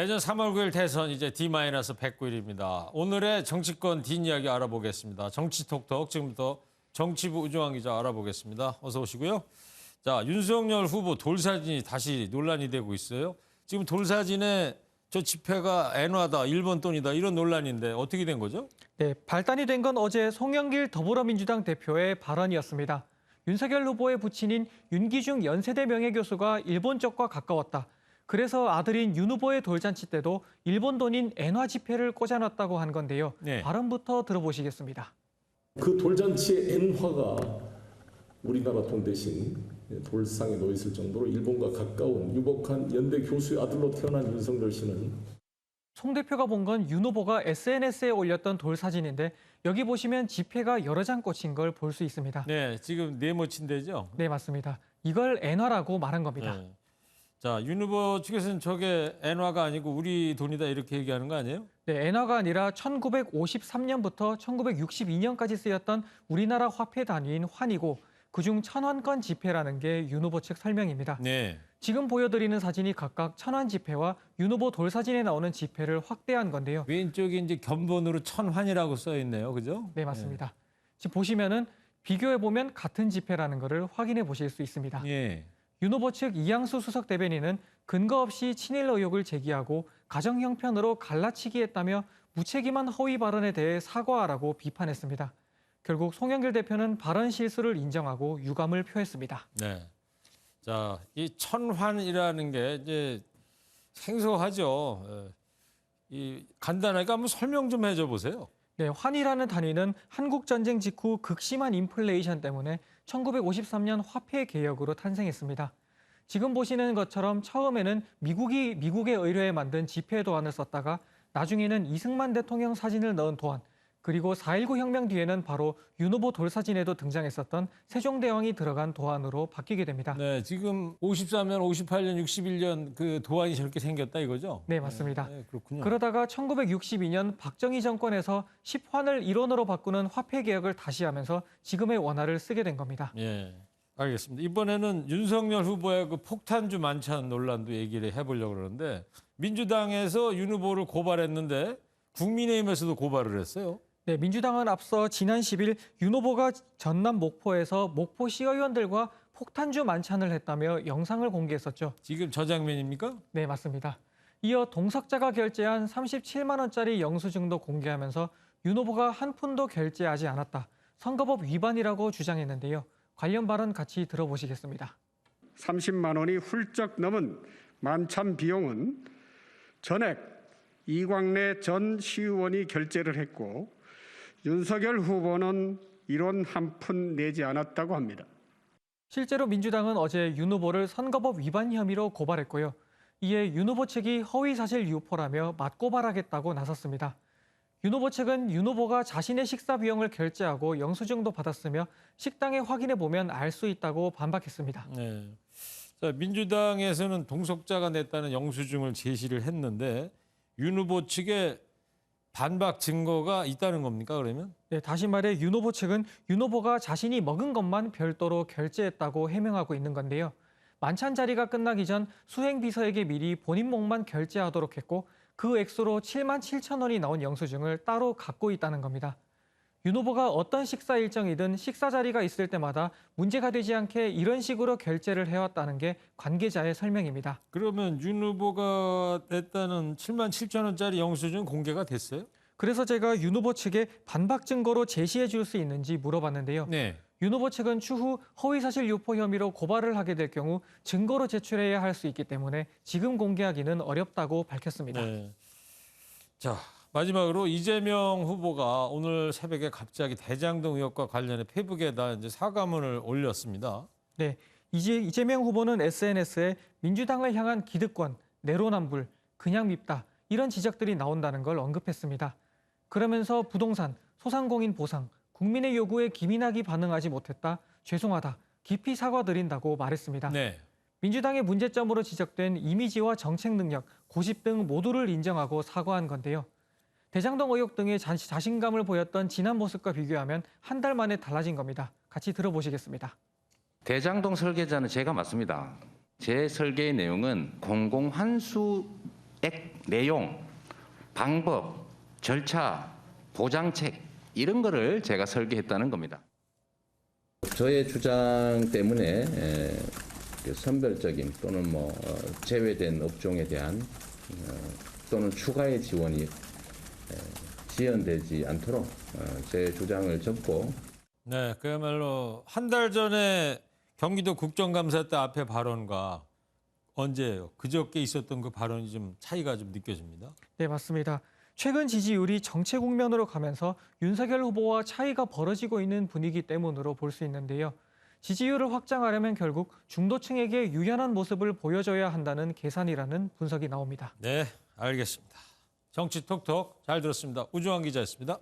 내년 3월 9일 대선 이제 D-109일입니다. 오늘의 정치권 뒷이야기 알아보겠습니다. 정치톡톡 지금부터 정치부 우종환 기자 알아보겠습니다. 어서 오시고요. 자, 윤석열 후보 돌사진이 다시 논란이 되고 있어요. 지금 돌사진에 저 지폐가 엔화다, 일본 돈이다 이런 논란인데 어떻게 된 거죠? 네, 발단이 된 건 어제 송영길 더불어민주당 대표의 발언이었습니다. 윤석열 후보의 부친인 윤기중 연세대 명예교수가 일본 쪽과 가까웠다. 그래서 아들인 윤 후보의 돌잔치 때도 일본 돈인 엔화 지폐를 꽂아놨다고 한 건데요. 네. 발언부터 들어보시겠습니다. 그 돌잔치의 엔화가 우리나라 돈 대신 돌상에 놓여 있을 정도로 일본과 가까운 유복한 연대 교수의 아들로 태어난 윤석열 씨는 송 대표가 본 건 윤 후보가 SNS에 올렸던 돌 사진인데 여기 보시면 지폐가 여러 장 꽂힌 걸 볼 수 있습니다. 네, 지금 네모친데죠? 네, 맞습니다. 이걸 엔화라고 말한 겁니다. 네. 자, 윤 후보 측에서는 저게 엔화가 아니고 우리 돈이다 이렇게 얘기하는 거 아니에요? 네, 엔화가 아니라 1953년부터 1962년까지 쓰였던 우리나라 화폐 단위인 환이고 그중 1,000원권 지폐라는 게 윤 후보 측 설명입니다. 네. 지금 보여드리는 사진이 각각 1,000원 지폐와 윤 후보 돌 사진에 나오는 지폐를 확대한 건데요. 왼쪽에 이제 견본으로 천환이라고 써 있네요. 그죠? 네, 맞습니다. 지금 보시면은 비교해보면 같은 지폐라는 것을 확인해 보실 수 있습니다. 예. 윤 후보 측 이양수 수석 대변인은 근거 없이 친일 의혹을 제기하고 가정 형편으로 갈라치기했다며 무책임한 허위 발언에 대해 사과하라고 비판했습니다. 결국 송영길 대표는 발언 실수를 인정하고 유감을 표했습니다. 네. 자, 이 천환이라는 게 이제 생소하죠. 이 간단하게 한번 설명 좀 해줘 보세요. 네, 환이라는 단위는 한국전쟁 직후 극심한 인플레이션 때문에 1953년 화폐 개혁으로 탄생했습니다. 지금 보시는 것처럼 처음에는 미국의 의뢰에 만든 지폐 도안을 썼다가 나중에는 이승만 대통령 사진을 넣은 도안, 그리고 4.19 혁명 뒤에는 바로 윤 후보 돌 사진에도 등장했었던 세종대왕이 들어간 도안으로 바뀌게 됩니다. 네, 지금 53년, 58년, 61년 그 도안이 저렇게 생겼다 이거죠? 네, 맞습니다. 네, 그렇군요. 그러다가 1962년 박정희 정권에서 10환을 1원으로 바꾸는 화폐 개혁을 다시 하면서 지금의 원화를 쓰게 된 겁니다. 예, 알겠습니다. 이번에는 윤석열 후보의 그 폭탄주 만찬 논란도 얘기를 해보려고 그러는데 민주당에서 윤 후보를 고발했는데 국민의힘에서도 고발을 했어요. 네, 민주당은 앞서 지난 10일 윤 후보가 전남 목포에서 목포 시의원들과 폭탄주 만찬을 했다며 영상을 공개했었죠. 지금 저 장면입니까? 네, 맞습니다. 이어 동석자가 결제한 37만 원짜리 영수증도 공개하면서 윤 후보가 한 푼도 결제하지 않았다. 선거법 위반이라고 주장했는데요. 관련 발언 같이 들어보시겠습니다. 30만 원이 훌쩍 넘은 만찬 비용은 전액 이광래 전 시의원이 결제를 했고 윤석열 후보는 1원 한 푼 내지 않았다고 합니다. 실제로 민주당은 어제 윤 후보를 선거법 위반 혐의로 고발했고요. 이에 윤 후보 측이 허위사실 유포라며 맞고발하겠다고 나섰습니다. 윤 후보 측은 윤 후보가 자신의 식사 비용을 결제하고 영수증도 받았으며 식당에 확인해 보면 알 수 있다고 반박했습니다. 네. 자, 민주당에서는 동석자가 냈다는 영수증을 제시를 했는데 윤 후보 측에 반박 증거가 있다는 겁니까, 그러면? 네, 다시 말해 윤 후보 측은 윤 후보가 자신이 먹은 것만 별도로 결제했다고 해명하고 있는 건데요. 만찬 자리가 끝나기 전 수행비서에게 미리 본인 몫만 결제하도록 했고 그 액수로 7만 7천 원이 나온 영수증을 따로 갖고 있다는 겁니다. 윤 후보가 어떤 식사 일정이든 식사 자리가 있을 때마다 문제가 되지 않게 이런 식으로 결제를 해왔다는 게 관계자의 설명입니다. 그러면 윤 후보가 냈다는 7만 7천 원짜리 영수증 공개가 됐어요? 그래서 제가 윤 후보 측에 반박 증거로 제시해 줄 수 있는지 물어봤는데요. 네. 윤 후보 측은 추후 허위사실 유포 혐의로 고발을 하게 될 경우 증거로 제출해야 할 수 있기 때문에 지금 공개하기는 어렵다고 밝혔습니다. 네. 자, 마지막으로 이재명 후보가 오늘 새벽에 갑자기 대장동 의혹과 관련해 페이북에다 이제 사과문을 올렸습니다. 네, 이재명 후보는 SNS에 민주당을 향한 기득권, 내로남불, 그냥 밉다 이런 지적들이 나온다는 걸 언급했습니다. 그러면서 부동산, 소상공인 보상, 국민의 요구에 기민하게 반응하지 못했다, 죄송하다, 깊이 사과드린다고 말했습니다. 네. 민주당의 문제점으로 지적된 이미지와 정책 능력, 고집 등 모두를 인정하고 사과한 건데요. 대장동 의혹 등의 자신감을 보였던 지난 모습과 비교하면 한 달 만에 달라진 겁니다. 같이 들어보시겠습니다. 대장동 설계자는 제가 맞습니다. 제 설계의 내용은 공공환수액 내용, 방법, 절차, 보장책 이런 거를 제가 설계했다는 겁니다. 저의 주장 때문에 그 선별적인 또는 제외된 업종에 대한 또는 추가의 지원이 지연되지 않도록 제 주장을 접고. 네, 그야말로 한 달 전에 경기도 국정감사 때 앞에 발언과 언제예요? 그저께 있었던 그 발언이 좀 차이가 좀 느껴집니다. 네, 맞습니다. 최근 지지율이 정체 국면으로 가면서 윤석열 후보와 차이가 벌어지고 있는 분위기 때문으로 볼 수 있는데요. 지지율을 확장하려면 결국 중도층에게 유연한 모습을 보여줘야 한다는 계산이라는 분석이 나옵니다. 네, 알겠습니다. 정치 톡톡 잘 들었습니다. 우주환 기자였습니다.